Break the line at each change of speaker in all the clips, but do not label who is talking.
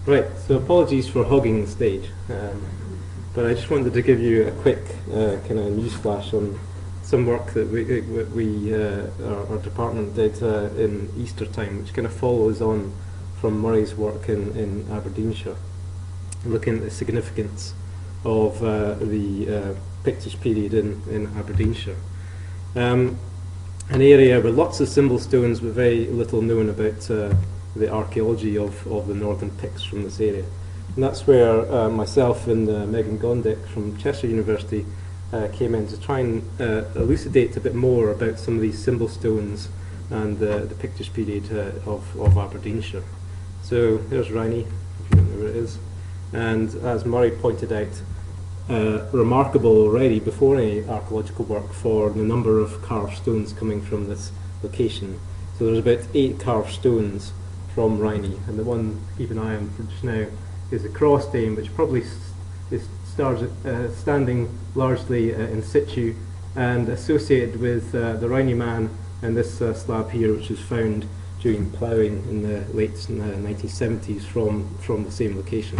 Right, so apologies for hogging the stage, but I just wanted to give you a quick kind of news flash on some work that our department did in Easter time, which kind of follows on from Murray's work in Aberdeenshire, looking at the significance of the Pictish period in Aberdeenshire. An area with lots of symbol stones, but very little known about the archaeology of the northern Picts from this area. And that's where myself and Megan Gondek from Chester University came in to try and elucidate a bit more about some of these symbol stones and the Pictish period of Aberdeenshire. So there's Rhynie, if you don't know where it is. And as Murray pointed out, remarkable already before any archaeological work for the number of carved stones coming from this location. So there's about 8 carved stones from Rhynie, and the one to keep an eye on for just now is the cross dame, which probably is standing largely in situ and associated with the Rhynie man and this slab here, which was found during ploughing in the late 1970s from the same location.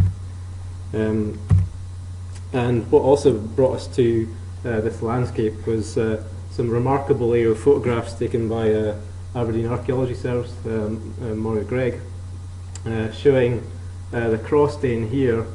And what also brought us to this landscape was some remarkable aerial photographs taken by Aberdeen Archaeology Service, Maurice Gregg, showing the cross dane here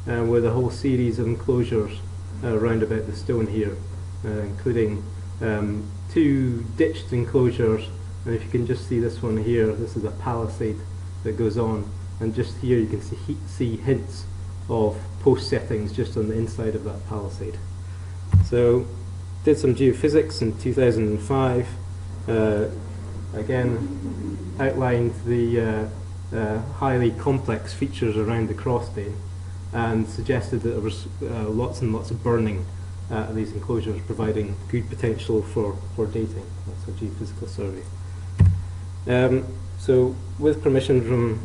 with a whole series of enclosures round about the stone here, including 2 ditched enclosures, and if you can just see this one here, this is a palisade that goes on, and just here you can see hints of post settings just on the inside of that palisade. So did some geophysics in 2005, again outlined the highly complex features around the cross dane and suggested that there was lots and lots of burning at these enclosures, providing good potential for dating. That's a geophysical survey. So with permission from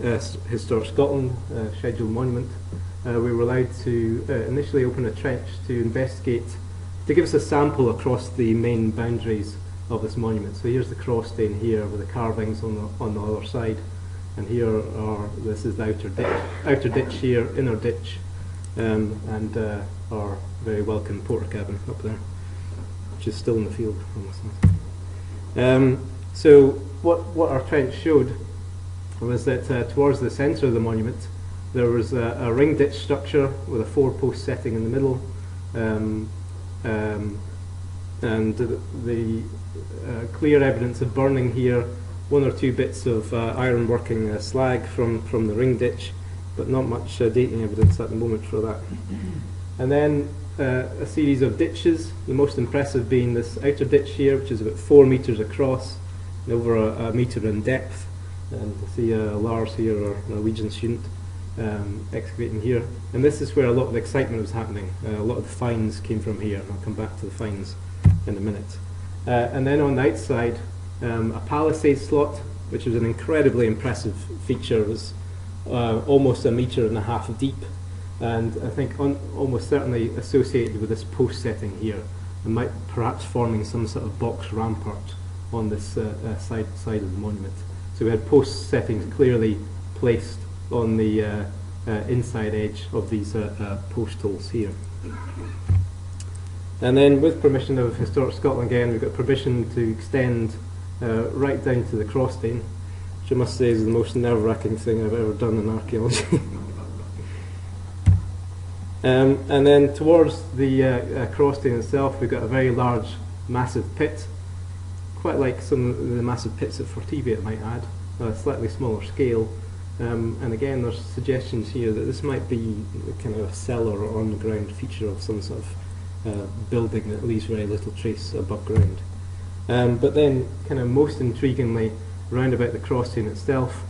Historic Scotland, Scheduled Monument, we were allowed to initially open a trench to investigate, to give us a sample across the main boundaries of this monument. So here's the cross dane here with the carvings on the other side, and here this is the outer ditch here, inner ditch, and our very welcome porter cabin up there, which is still in the field. So what our trench showed was that towards the centre of the monument there was a ring ditch structure with a 4-post setting in the middle, and the clear evidence of burning here, 1 or 2 bits of iron working slag from the ring ditch, but not much dating evidence at the moment for that. And then a series of ditches, the most impressive being this outer ditch here, which is about 4 metres across and over a metre in depth. And you can see Lars here, our Norwegian student, excavating here. And this is where a lot of excitement was happening. A lot of the finds came from here, and I'll come back to the finds in a minute. And then on the outside, a palisade slot, which was an incredibly impressive feature. It was almost 1.5 metres deep, and I think almost certainly associated with this post setting here, and might perhaps forming some sort of box rampart on this side of the monument. So we had post settings clearly placed on the inside edge of these post holes here. And then with permission of Historic Scotland again, we've got permission to extend right down to the cross dane, which I must say is the most nerve-wracking thing I've ever done in archaeology. And then towards the cross dane itself, we've got a very large, massive pit, quite like some of the massive pits at Fortivia, I might add, a slightly smaller scale. And again, there's suggestions here that this might be kind of a cellar or on-the-ground feature of some sort of building that leaves very little trace above ground. But then, kind of most intriguingly, round about the cross dane itself,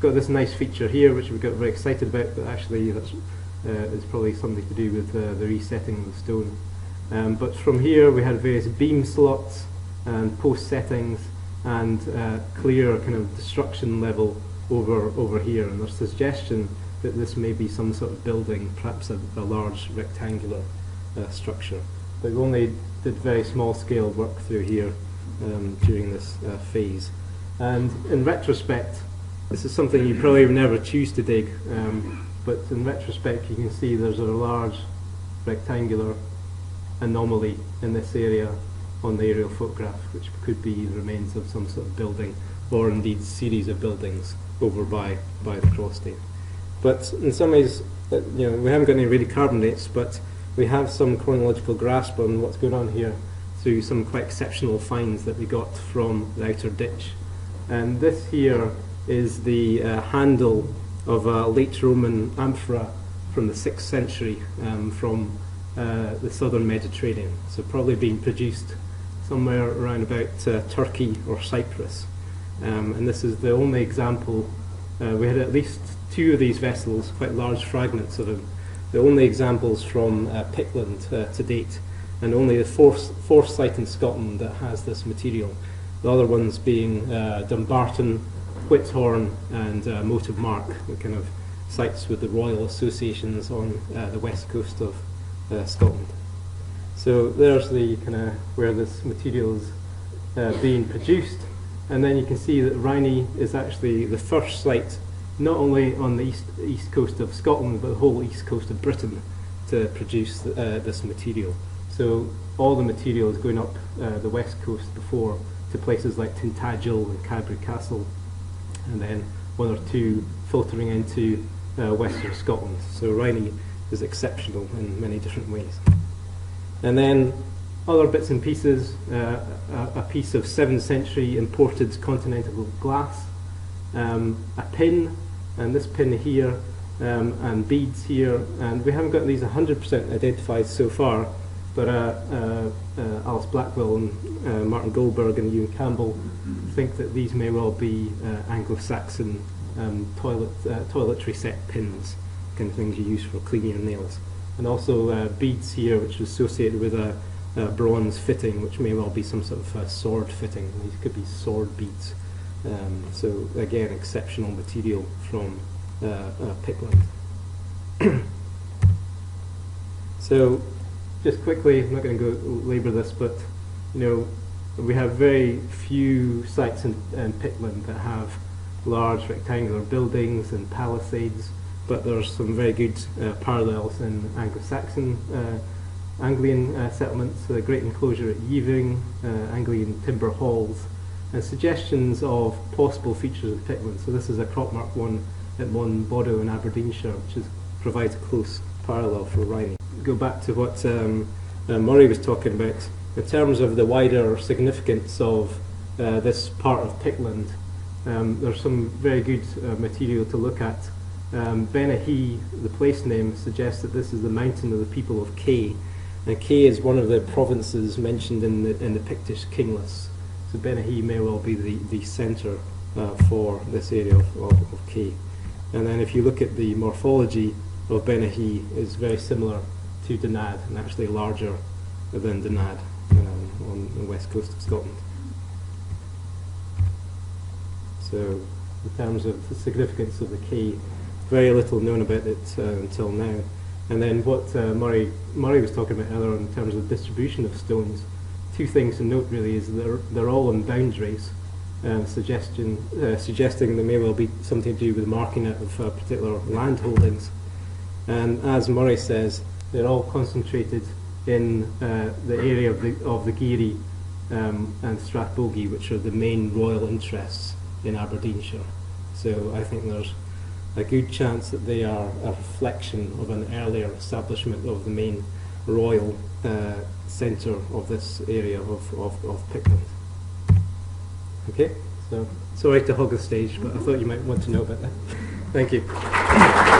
got this nice feature here, which we got very excited about, but actually that's is probably something to do with the resetting of the stone. But from here we had various beam slots and post settings and clear kind of destruction level over here, and there's suggestion that this may be some sort of building, perhaps a large rectangular structure. But we only did very small scale work through here during this phase. And in retrospect, This is something you probably would never choose to dig, but in retrospect you can see there's a large rectangular anomaly in this area on the aerial photograph, which could be the remains of some sort of building, or indeed series of buildings over by the Crossdale. But in some ways, we haven't got any really carbon dates, but we have some chronological grasp on what's going on here through some quite exceptional finds that we got from the outer ditch. And this here is the handle of a late Roman amphora from the 6th century from the southern Mediterranean, so probably being produced somewhere around about Turkey or Cyprus. And this is the only example. We had at least 2 of these vessels, quite large fragments of them, the only examples from Pictland to date, and only the fourth site in Scotland that has this material. The other ones being Dumbarton, Whithorn and Motive Mark, the kind of sites with the royal associations on the west coast of Scotland. So there's the kind of where this material is being produced, and then you can see that Rhynie is actually the first site, not only on the east coast of Scotland, but the whole east coast of Britain to produce this material. So all the material is going up the west coast before to places like Tintagel and Cadbury Castle, and then 1 or 2 filtering into western Scotland. So Rhynie is exceptional in many different ways. And then other bits and pieces, a piece of 7th century imported continental glass, a pin, and this pin here, and beads here, and we haven't got these 100% identified so far, but Alice Blackwell and Martin Goldberg and Ewan Campbell think that these may well be Anglo-Saxon toiletry set pins, kind of things you use for cleaning your nails. And also beads here, which is associated with a bronze fitting, which may well be some sort of sword fitting. These could be sword beads. So again, exceptional material from Pictland. So just quickly, I'm not going to go labour this, but we have very few sites in Pictland that have large rectangular buildings and palisades, but there's some very good parallels in Anglo-Saxon, Anglian settlements, the Great Enclosure at Yeaving, Anglian timber halls, and suggestions of possible features of Pictland. So this is a crop mark one at Monboddo in Aberdeenshire, which provides a close parallel for Rhynie. Go back to what Murray was talking about in terms of the wider significance of this part of Pictland. There's some very good material to look at. Benahee, the place name, suggests that this is the mountain of the people of Kay, and Kay is one of the provinces mentioned in the Pictish king lists. So Benahee may well be the centre for this area of Kay. And then if you look at the morphology of Benahee, is very similar to Donad, and actually larger than Donad on the west coast of Scotland. So in terms of the significance of the Kay, very little known about it until now. And then what Murray was talking about earlier in terms of the distribution of stones, 2 things to note really is they're all on boundaries, suggesting there may well be something to do with the marking out of particular land holdings. And as Murray says, they're all concentrated in the area of the Geary and Strathbogie, which are the main royal interests in Aberdeenshire. So I think there's a good chance that they are a reflection of an earlier establishment of the main royal centre of this area of Pictland. Okay, so sorry to hog the stage, but I thought you might want to know about that. Thank you.